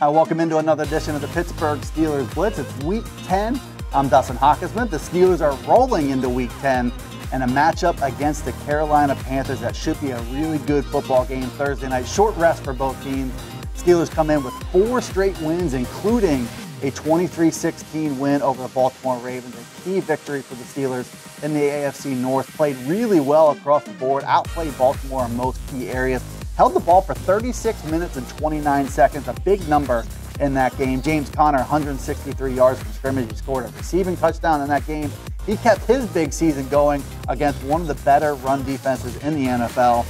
Welcome into another edition of the Pittsburgh Steelers Blitz. It's Week 10. I'm Dustin Hockensmith. The Steelers are rolling into Week 10 and a matchup against the Carolina Panthers that should be a really good football game Thursday night. Short rest for both teams. Steelers come in with 4 straight wins, including a 23-16 win over the Baltimore Ravens, a key victory for the Steelers in the AFC North. Played really well across the board, outplayed Baltimore in most key areas. Held the ball for 36 minutes and 29 seconds, a big number in that game. James Conner, 163 yards from scrimmage. He scored a receiving touchdown in that game. He kept his big season going against one of the better run defenses in the NFL.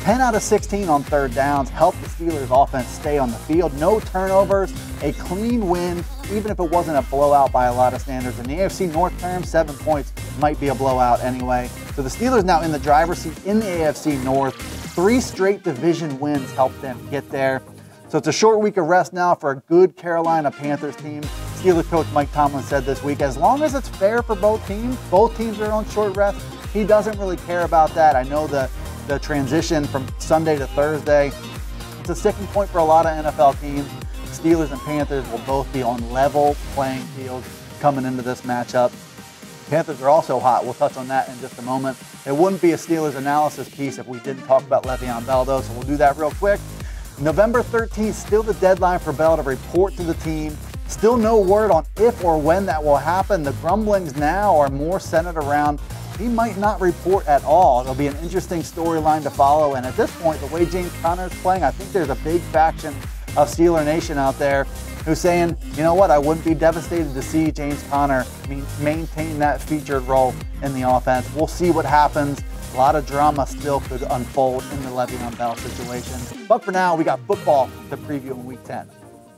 10 out of 16 on third downs helped the Steelers offense stay on the field. No turnovers, a clean win, even if it wasn't a blowout by a lot of standards. In the AFC North terms, 7 points might be a blowout anyway. So the Steelers now in the driver's seat in the AFC North. 3 straight division wins helped them get there. So it's a short week of rest now for a good Carolina Panthers team. Steelers coach Mike Tomlin said this week, as long as it's fair for both teams are on short rest, he doesn't really care about that. I know the transition from Sunday to Thursday, it's a sticking point for a lot of NFL teams. Steelers and Panthers will both be on level playing fields coming into this matchup. Panthers are also hot. We'll touch on that in just a moment. It wouldn't be a Steelers analysis piece if we didn't talk about Le'Veon Bell, though, so we'll do that real quick. November 13th, still the deadline for Bell to report to the team. Still no word on if or when that will happen. The grumblings now are more centered around he might not report at all. It'll be an interesting storyline to follow, and at this point, the way James Conner is playing, I think there's a big faction of Steeler Nation out there who's saying, you know what, I wouldn't be devastated to see James Conner maintain that featured role in the offense. We'll see what happens. A lot of drama still could unfold in the Le'Veon Bell situation. But for now, we got football to preview in Week 10.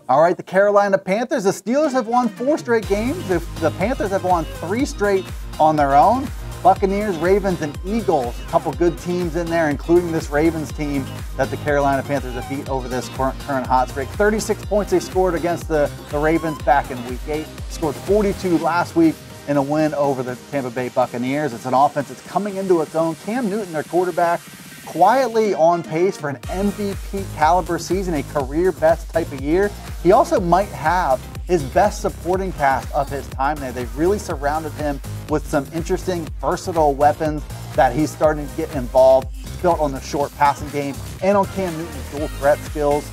All right, the Carolina Panthers. The Steelers have won 4 straight games. The Panthers have won 3 straight on their own. Buccaneers, Ravens, and Eagles. A couple good teams in there, including this Ravens team that the Carolina Panthers have beat over this current hot streak. 36 points they scored against the Ravens back in Week 8. Scored 42 last week in a win over the Tampa Bay Buccaneers. It's an offense that's coming into its own. Cam Newton, their quarterback, quietly on pace for an MVP caliber season, a career best type of year. He also might have his best supporting cast of his time there. They've really surrounded him with some interesting, versatile weapons that he's starting to get involved. It's built on the short passing game and on Cam Newton's dual threat skills.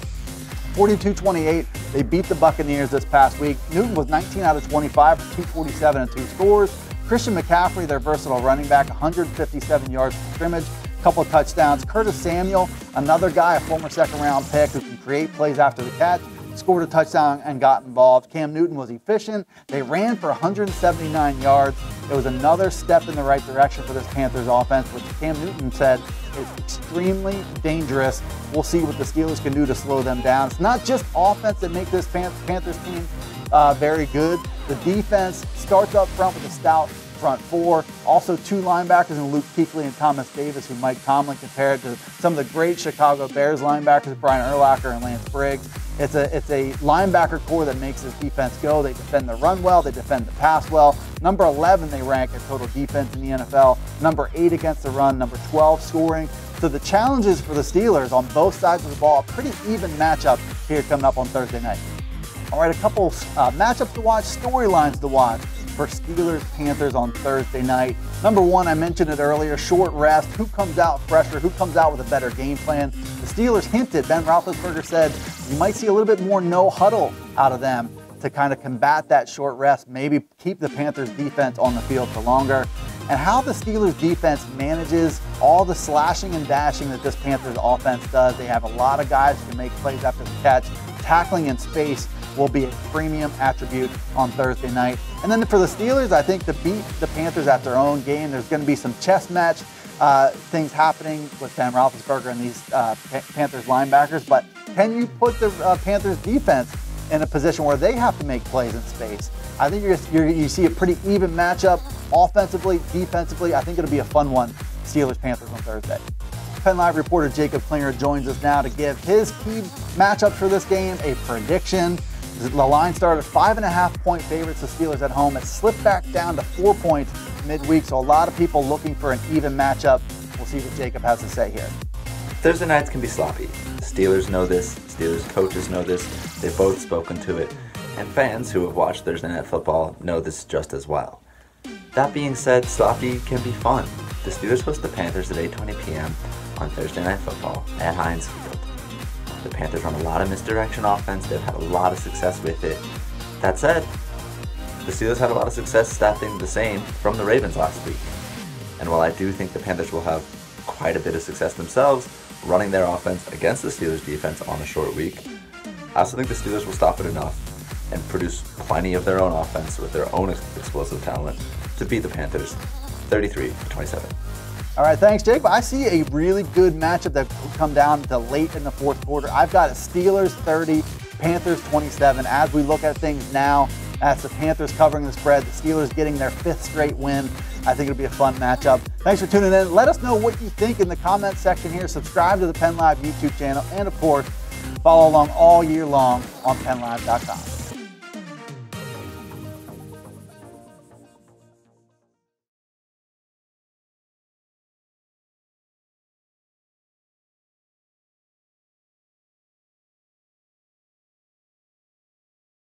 42-28, they beat the Buccaneers this past week. Newton was 19 out of 25 for 247 and 2 scores. Christian McCaffrey, their versatile running back, 157 yards from scrimmage, couple of touchdowns. Curtis Samuel, another guy, a former second-round pick who can create plays after the catch, scored a touchdown and got involved. Cam Newton was efficient. They ran for 179 yards. It was another step in the right direction for this Panthers offense, which Cam Newton said is extremely dangerous. We'll see what the Steelers can do to slow them down. It's not just offense that makes this Panthers team very good. The defense starts up front with a stout front 4. Also 2 linebackers in Luke Kuechly and Thomas Davis, who Mike Tomlin compared to some of the great Chicago Bears linebackers, Brian Urlacher and Lance Briggs. It's a linebacker core that makes this defense go. They defend the run well. They defend the pass well. Number 11 they rank at total defense in the NFL. Number 8 against the run. Number 12 scoring. So the challenges for the Steelers on both sides of the ball, a pretty even matchup here coming up on Thursday night. All right, a couple matchups to watch, storylines to watch for Steelers-Panthers on Thursday night. Number 1, I mentioned it earlier, short rest. Who comes out fresher? Who comes out with a better game plan? The Steelers hinted, Ben Roethlisberger said, you might see a little bit more no huddle out of them to kind of combat that short rest, maybe keep the Panthers defense on the field for longer. And how the Steelers defense manages all the slashing and dashing that this Panthers offense does. They have a lot of guys who can make plays after the catch. Tackling in space will be a premium attribute on Thursday night. And then for the Steelers, I think to beat the Panthers at their own game, there's going to be some chess match things happening with Ben Roethlisberger and these Panthers linebackers. But can you put the Panthers defense in a position where they have to make plays in space? I think you see a pretty even matchup offensively, defensively. I think it'll be a fun one, Steelers-Panthers on Thursday. PennLive reporter Jacob Klinger joins us now to give his key matchups for this game, a prediction. The line started 5.5-point favorites, the Steelers at home. It slipped back down to 4 points midweek, so a lot of people looking for an even matchup. We'll see what Jacob has to say here. Thursday nights can be sloppy. Steelers know this, Steelers coaches know this, they've both spoken to it, and fans who have watched Thursday Night Football know this just as well. That being said, sloppy can be fun. The Steelers host the Panthers at 8:20 p.m. on Thursday Night Football at Heinz Field. The Panthers run a lot of misdirection offense, they've had a lot of success with it. That said, the Steelers had a lot of success stopping the same from the Ravens last week. And while I do think the Panthers will have quite a bit of success themselves running their offense against the Steelers defense on a short week, I also think the Steelers will stop it enough and produce plenty of their own offense with their own explosive talent to beat the Panthers 33-27. All right, thanks, Jake. But I see a really good matchup that will come down to late in the fourth quarter. I've got Steelers 30, Panthers 27. As we look at things now, that's the Panthers covering the spread, the Steelers getting their 5th straight win. I think it'll be a fun matchup. Thanks for tuning in. Let us know what you think in the comments section here. Subscribe to the PennLive YouTube channel, and of course, follow along all year long on PennLive.com.